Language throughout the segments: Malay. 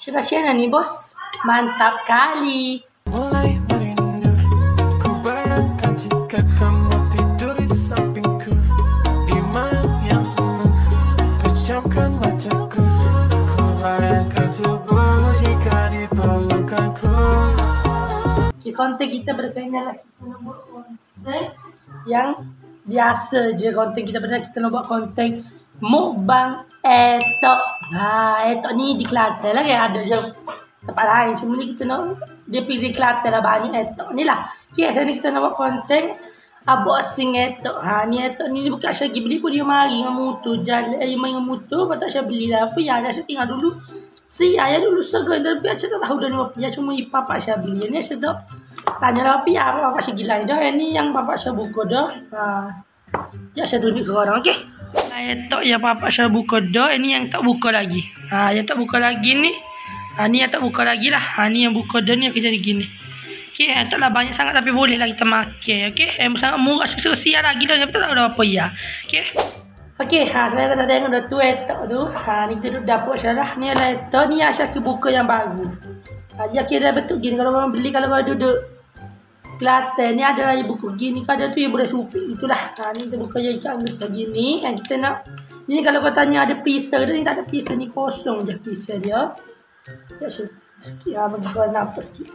Siapa nih bos? Mantap kali. Mulai merindu, ku bayangkan jika kamu tidur di sampingku di malam yang semu, pejamkan mataku, ku bayangkan tubuhmu jika di pelukanku. Konten kita berbeda lah. Kita nak buat konten yang biasa je. Konten kita berbeda, kita nak buat konten mukbang etok. Etok ni di Kelantan lah kan, ada je tempat lain. Cuma ni kita nak, dia pergi di Kelantan lah, banyak etok ni lah. Okay, hari ni kita nak buat konten unboxing etok. Ni etok ni bukan Syah pergi beli pun, dia mari dengan motor. Jalan main dengan motor, lepas tak Syah beli lah. Apa ya, Syah tinggal dulu. Si ayah dulu segan, dan biar Syah tak tahu dah ni apa. Cuma papa Syah beli. Ni Syah tak tanya lah apa ya, papa Syah gila dah. Ni yang papa Syah buka dah. Sekejap Syah tunjuk ke orang, okay? Etok yang papa Syah buka dah. Ini yang tak buka lagi. Yang tak buka lagi ni. Ni yang tak buka lagi lah. Ni yang buka dah ni akan jadi gini. Okay, taklah banyak sangat tapi boleh lah kita makan. Okay, sangat murah sesuai lagi dah. Tapi tak tahu dah apa ya. Okay. Okay, saya dah tengok dah tu etok tu. Ni kita duduk dapur Syah lah. Ni adalah etok. Ni Syah buka yang baru. Dia kira betul gini. Kalau orang beli, kalau orang duduk Kelantan ni adalah yang buku gini, kada tu yang boleh supik itulah. Ni kita buka je ikan besar gini. Kita nak ni, kalau kau tanya ada pisau dia, ni tak ada pisau, ni kosong je pisau dia. Sekejap sikit bagi kau nampak sikit.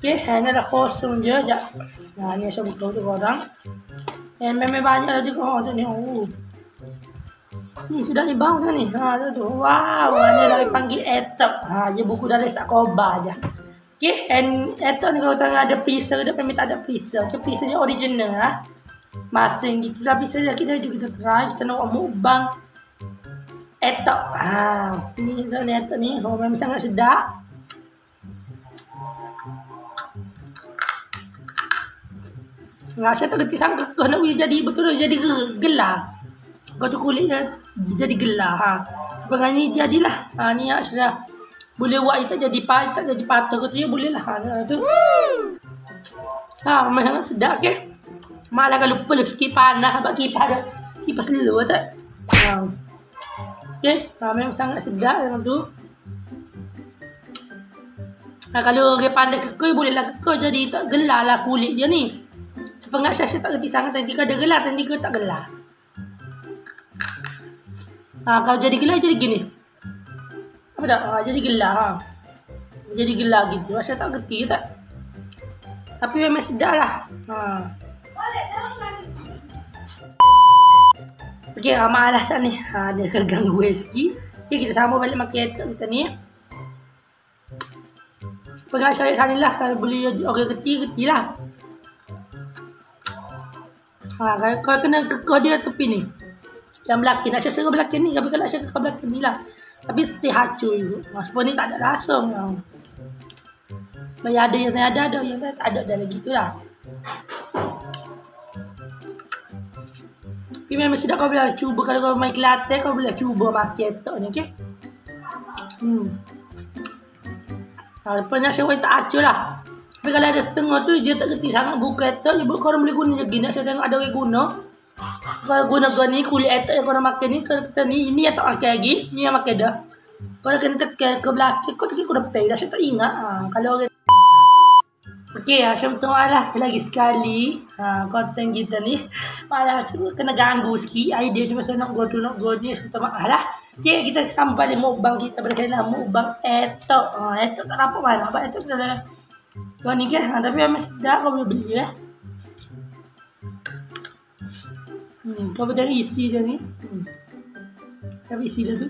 Okey, ni dah kosong je. Sekejap. Ni saya buka tu orang. Memang banyak lah juga tu ni. Sudah ni bang tu ni. Tu. Wow, ni dah panggil etok. Dia buku dari Sakoba je. Okay, and etok ni kalau tengah ada pisau dia, memang tak ada pisau. Okay, pisau dia original lah. Masing gitu lah pisau dia. Kita try, kita nak mukbang etok. Ni etok ni, memang sangat sedap. Saya tak kerti sangat kau nak jadi betul jadi gelar. Kau tu kulit dia jadi gelar. Sebenarnya ni jadilah. Ni sudah boleh buat kita jadi patah ke tu, ya boleh lah. Tu. Memang sangat sedap ke. Malah kalau lupa sikit panas sebab kipas dulu tak. Okey, memang sangat sedap yang tu. Kalau orang pandai kekoi, bolehlah kekoi jadi tak gelar lah kulit dia ni. Sepengah saya tak kerti sangat, tadi ada gelar, tadi ke tak gelar. Kalau jadi gelar jadi gini. Apa tak? Jadi gelar. Jadi gelar gitu. Saya tak kerti tak. Tapi memang sedap lah. Okey, malas ni. Dia keganggu rezeki. Okey, kita sambung balik makan etok kita ni. Pegang syariat sana lah. Kalau boleh orang kerti lah. Kalau kena kekor dia tepi ni. Yang belakang. Nak saya serah belakang ni. Tapi kalau saya kekor belakang ni lah. Tapi mesti hacur juga. Sebab ni tak ada rasa. Banyak ada yang saya ada yang tak ada dah lagi tu lah. Tapi memang sedap, kau boleh cuba. Kalau kau main Kelantan, kau boleh cuba makan etok ni, okey? Lepas ni saya tak hacur lah. Tapi kalau ada setengah tu, dia tak kerti sangat buka etok. Korang boleh guna je gini. Saya tengok ada orang guna. Kalau guna ni kulit etok yang korang makan ni, kalau kita ni, ini yang tak makan lagi, ni yang makan dah. Kalau kena tekan ke belakang, kau tekan ke depan dah, saya tak ingat. Kalau orang okey, saya berterima lah lagi sekali konten kita ni. Malah kena ganggu sikit idea, cuma saya nak go ni, minta maaf lah. Okey, kita sambung balik mukbang kita berkaitan mukbang etok. Etok tak nampak mana, sebab etok adalah kau ni kan, tapi memang sedap, kau boleh beli ya. Kau boleh isi dia ni. Kau isi dia tu.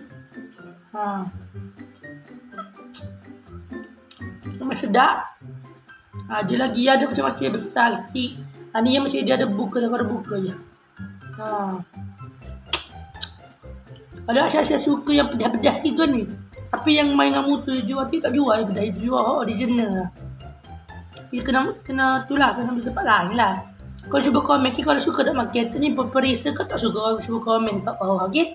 Memang sedap. Dia lagi ada macam-macam besar kecil. Ni yang macam dia ada buka, dia ada buka je. Kalau saya suka yang pedas-pedas sikit ni. Tapi yang main dengan motor jual tu tak jual pedas, jual original. Dia kena tu lah, kena ambil tempat lain lah. Kau cuba komen kalau suka tak makan ni, perisa kau tak suka, cuba komen kat bawah, okey?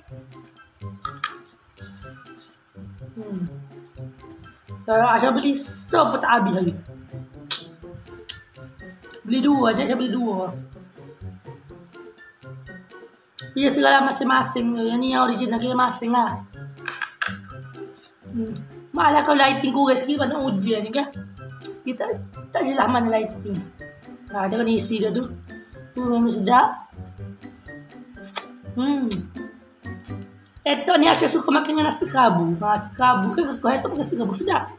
Kalau Aisyah beli stop tak habis lagi. Beli dua je, saya beli dua. Biasalah masing-masing. Yang ni yang original kita masing lah. Malah kalau lighting kurang sikit pada hujan ni kan. Kita tak jelas mana lighting. Nah, dia kan isi dah tu. Memang sedap. Etok ni Aisyah suka makan dengan nasi kerabu. Nasi kerabu kan kau etok makan nasi kerabu sedap.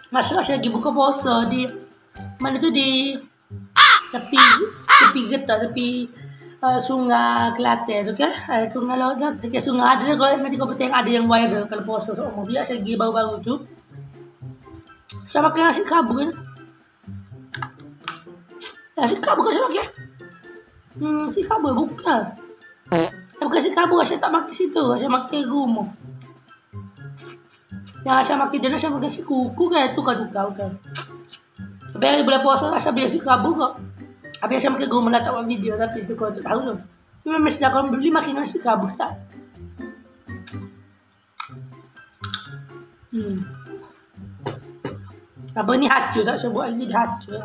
Masa Aisyah lagi buka puasa di mana tu di tepi getah tepi sungai Kelantan tu kan. Sungai laut kan. Sikit sungai ada kalau nanti kau tengok ada yang viral kalau puasa tu. Dia Aisyah lagi baru-baru tu. Saya makan nasi kerabu kan. Nasi kerabu kan saya makan. Nasi kerabu bukan. Bukan nasi kerabu, saya tak makan situ. Saya makan rumah. Yang saya makan dia, saya makan si kuku kan. Tukar-tukar kan. Tapi bulan puasa saya beli nasi kerabu kok. Habis saya makan rumah lah tak buat video. Tapi itu kau tak tahu tu. Memang sedap kalau beli makan nasi kerabu tak. Apa ni hacu tak? Saya buat lagi dia hacu.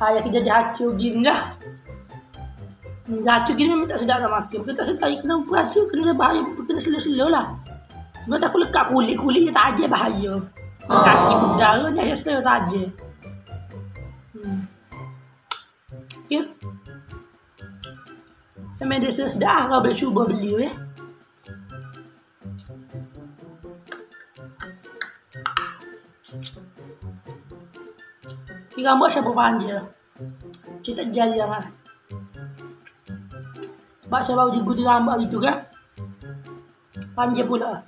Ayah kerja dia hacu gini lah. Hacu gini memang tak sedap nak makan. Bukan tak sedap. Kenapa hacu? Kena bahaya. Kena selo-selo lah. Sebab aku lekat kulit-kulit dia tak aja bahaya. Kaki udara ni saya selo tak aja. Ya. Memang dia sedap. Kalau boleh cuba beli ya. Ini rambut saya berpanjang. Saya tak jalan lah. Sebab saya baru juga di rambut itu kan. Panjang pula.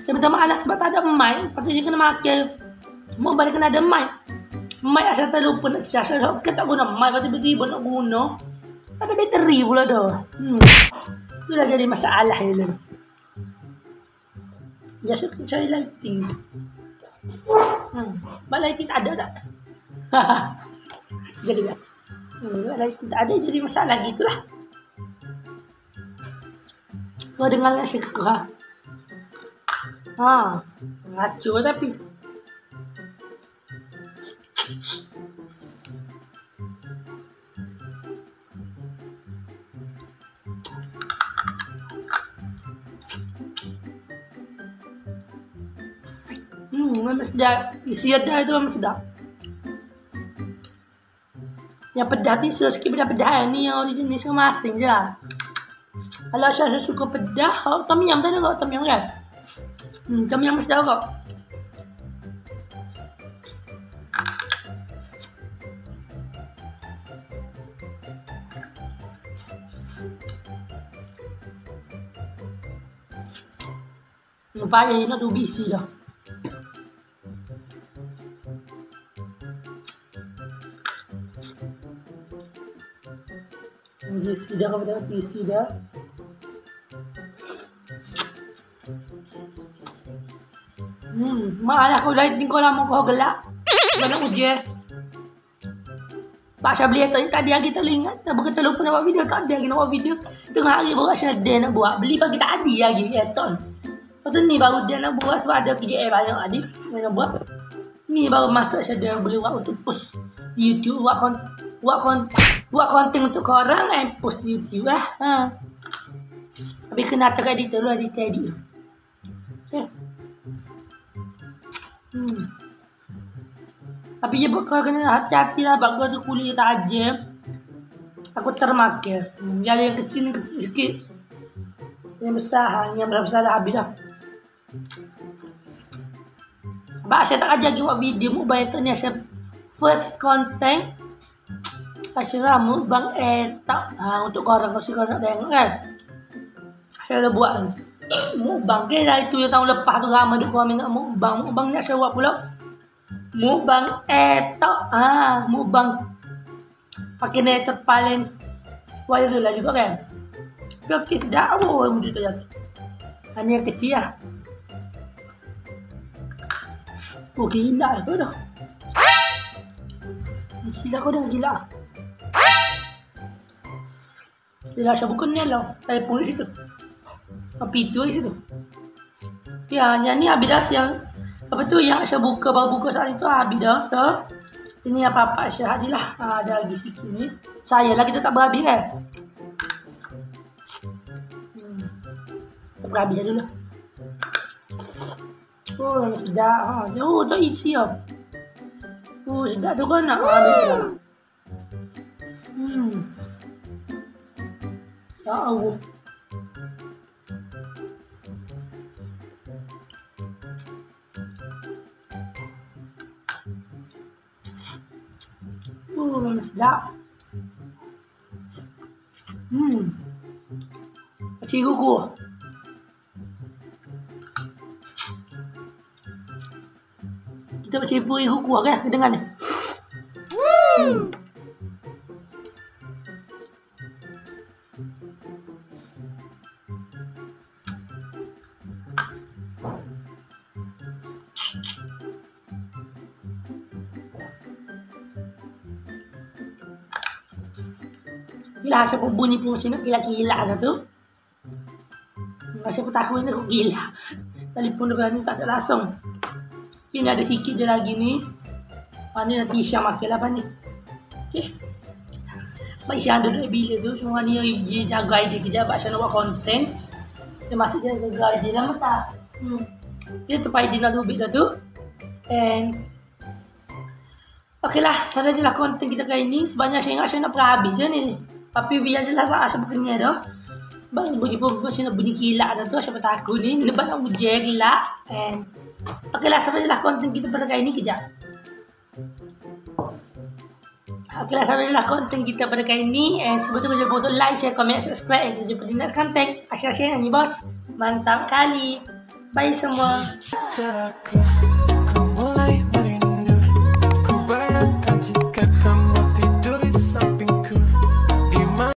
Saya minta maaf sebab tak ada mic. Patutnya kena makan. Mau balik kena ada mic. Mic asal terlupa nak charge. Saya tak guna mic. Lepas tiba-tiba nak guna. Ada bateri pula dah. Itulah jadi masalah je. Biasa cari lighting. Lighting tak ada tak? Jadi tak? Lighting tak ada jadi masalah gitulah. Kau dengar nak syukur ha? Racun tapi memang sedap. Isi ada itu memang sedap. Yang pedas ni sikit pedas-pedas ni yang original sama asing je lah. Kalau saya suka pedas, tom yum tak ada kok tom yum kan? Tom yum sedap kok. Nampak ni nak tu bisi dah. Isi dah kau tengok isi dah. Malah kau lighting kau lama kau gelap. Banyak hujan. Pak Syah beli tadi lagi tak ingat. Tak berkata lupa nak buat video. Tak ada lagi nak buat video. Tengah hari baru Syah dia nak buat. Beli pagi tadi lagi. Eton. Lepas tu ni baru dia nak buat sebab ada kerja banyak tadi. Dia nak buat. Ni baru masuk Syah dia boleh buat untuk post di YouTube. Buat konten untuk korang post di YouTube lah. Habis kena atas editor dulu. Editor. Okay. Tapi dia kau kena hati-hati lah. Sebab kau tu kulit tajam. Aku termakan. Yang kecil ni kecil sikit. Yang besar. Yang besar dah habis dah. Sebab saya tak ajar lagi buat video. Mukbang itu ni saya first content. Asyirah mukbang etak. Untuk korang kalau korang nak tengok kan. Saya dah buat mukbang. Okay dah itu yang tahun lepas tu ramai duk komen nak mukbang. Mukbang ni saya buat pula. Mukbang etak. Mukbang pakai netet paling viral lah juga kan. Tapi okey sedap. Muncul tu jatuh. Ini yang kecil lah. Gila kau dah. Gila kau dah. Gila saya bukan ni lah. Saya pun di situ. Api tu di situ. Ya, yang ni habis dah. Yang apa tu yang saya buka baru buka saat itu habis dah. So ini apa-apa saya hadilah. Ada lagi sikit ni. Saya lah kita tak berhabis kan. Habis dulu. Oh, sedap. Oh, tak isi ya. Oh, sedap tu kan nak habis dah. Ya Allah. Sedap. Cikgu ku. Kita bercipu ibu ku kan? Kedengar ni. Gila, siapa bunyi pun macam nak gila-gila dah tu. Siapa takut ni aku gila. Telefon depan ni tak ada langsung. Ni ada sikit je lagi ni. Ni nanti Isya makan lah ni. Okay. Pak Isya ada bila tu. Semua ni dia jaga dia kejap. Pak Isya nak buat konten. Dia masuk dia jaga dia lama tak. Dia terpakai dia nak lebih dah tu. And okey lah, sampai je lah konten kita kali ni. Sebanyak saya ingat saya nak habis je ni. Tapi biar je lah Pak Asya berkenyai dah. Bang bunyi pun saya nak bunyi kilak dah tu. Siapa takut ni. Lepas nak hujan kilak. And okey lah, sampai je lah konten kita pada kali ni. Kejap. Okey lah, sampai je lah konten kita pada kali ni. And sebetulnya jangan lupa untuk like, share, comment, subscribe. And jumpa di next konten. Asya-asya ni bos. Mantap kali. Bye semua.